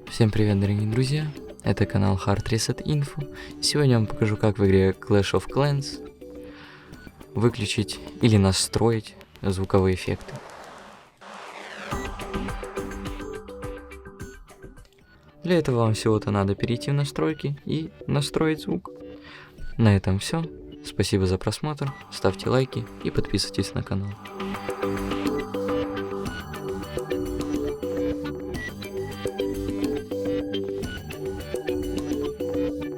Всем привет, дорогие друзья, это канал Hard Reset Info. Сегодня я вам покажу, как в игре Clash of Clans выключить или настроить звуковые эффекты. Для этого вам всего-то надо перейти в настройки и настроить звук. На этом все. Спасибо за просмотр, ставьте лайки и подписывайтесь на канал.